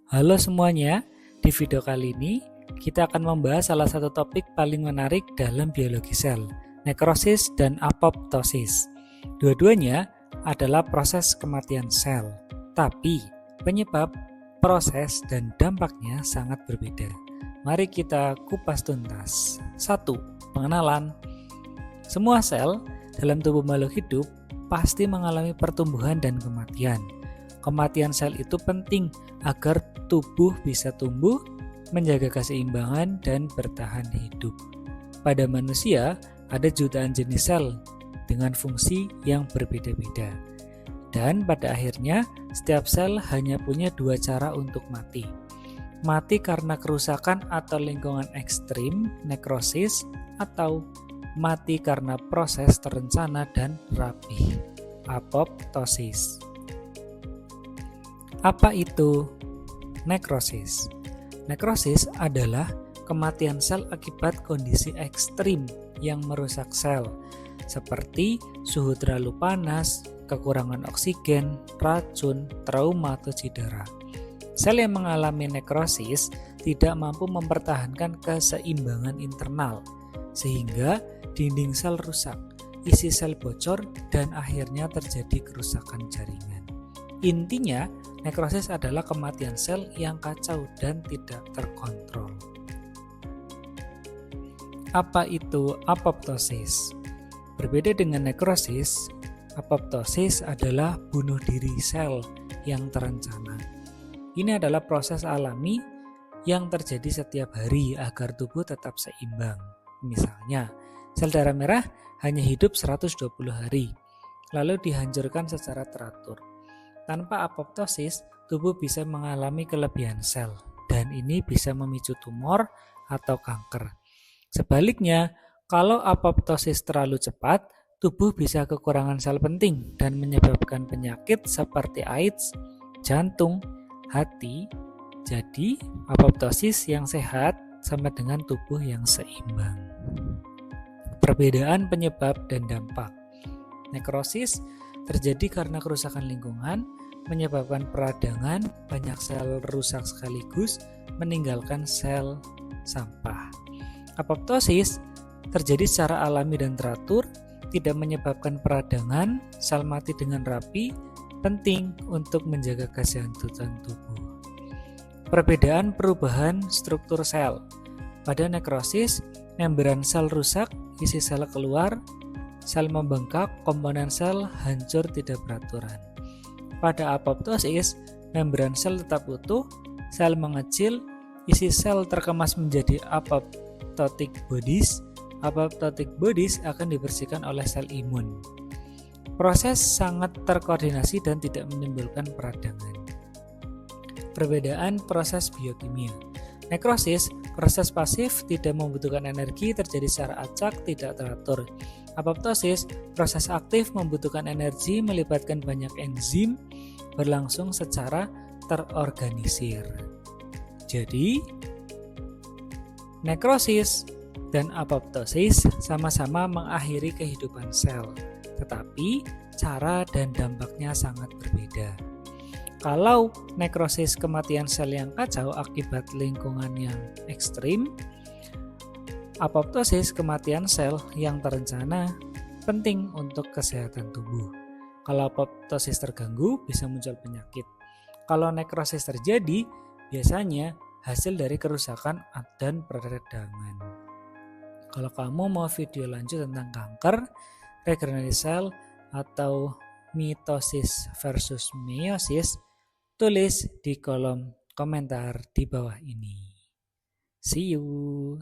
Halo semuanya, di video kali ini kita akan membahas salah satu topik paling menarik dalam biologi sel, nekrosis dan apoptosis. Dua-duanya adalah proses kematian sel, tapi penyebab, proses, dan dampaknya sangat berbeda. Mari kita kupas tuntas. 1. Pengenalan. Semua sel dalam tubuh makhluk hidup pasti mengalami pertumbuhan dan kematian. Kematian sel itu penting agar tubuh bisa tumbuh, menjaga keseimbangan, dan bertahan hidup. Pada manusia, ada jutaan jenis sel dengan fungsi yang berbeda-beda. Dan pada akhirnya, setiap sel hanya punya dua cara untuk mati. Mati karena kerusakan atau lingkungan ekstrim, nekrosis, atau mati karena proses terencana dan rapih, apoptosis. Apa itu nekrosis? Nekrosis adalah kematian sel akibat kondisi ekstrim yang merusak sel, seperti suhu terlalu panas, kekurangan oksigen, racun, trauma, atau cedera. Sel yang mengalami nekrosis tidak mampu mempertahankan keseimbangan internal, sehingga dinding sel rusak, isi sel bocor, dan akhirnya terjadi kerusakan jaringan. Intinya, nekrosis adalah kematian sel yang kacau dan tidak terkontrol. Apa itu apoptosis? Berbeda dengan nekrosis, apoptosis adalah bunuh diri sel yang terencana. Ini adalah proses alami yang terjadi setiap hari agar tubuh tetap seimbang. Misalnya, sel darah merah hanya hidup 120 hari, lalu dihancurkan secara teratur. Tanpa apoptosis, tubuh bisa mengalami kelebihan sel, dan ini bisa memicu tumor atau kanker. Sebaliknya, kalau apoptosis terlalu cepat, tubuh bisa kekurangan sel penting dan menyebabkan penyakit seperti AIDS, jantung, hati. Jadi, apoptosis yang sehat sama dengan tubuh yang seimbang. Perbedaan penyebab dan dampak. Nekrosis terjadi karena kerusakan lingkungan, menyebabkan peradangan, banyak sel rusak sekaligus, meninggalkan sel sampah. Apoptosis terjadi secara alami dan teratur, tidak menyebabkan peradangan, sel mati dengan rapi, penting untuk menjaga kesehatan tubuh. Perbedaan perubahan struktur sel. Pada nekrosis, membran sel rusak, isi sel keluar, sel membengkak, komponen sel hancur tidak beraturan. Pada apoptosis, membran sel tetap utuh, sel mengecil, isi sel terkemas menjadi apoptotic bodies. Apoptotic bodies akan dibersihkan oleh sel imun. Proses sangat terkoordinasi dan tidak menimbulkan peradangan. Perbedaan proses biokimia. Nekrosis, proses pasif, tidak membutuhkan energi, terjadi secara acak, tidak teratur. Apoptosis, proses aktif, membutuhkan energi, melibatkan banyak enzim, berlangsung secara terorganisir. Jadi, nekrosis dan apoptosis sama-sama mengakhiri kehidupan sel, tetapi cara dan dampaknya sangat berbeda. Kalau nekrosis kematian sel yang kacau akibat lingkungan yang ekstrim, apoptosis kematian sel yang terencana penting untuk kesehatan tubuh. Kalau apoptosis terganggu, bisa muncul penyakit. Kalau nekrosis terjadi, biasanya hasil dari kerusakan dan peradangan. Kalau kamu mau video lanjut tentang kanker, regenerasi sel, atau mitosis versus meiosis, tulis di kolom komentar di bawah ini. See you!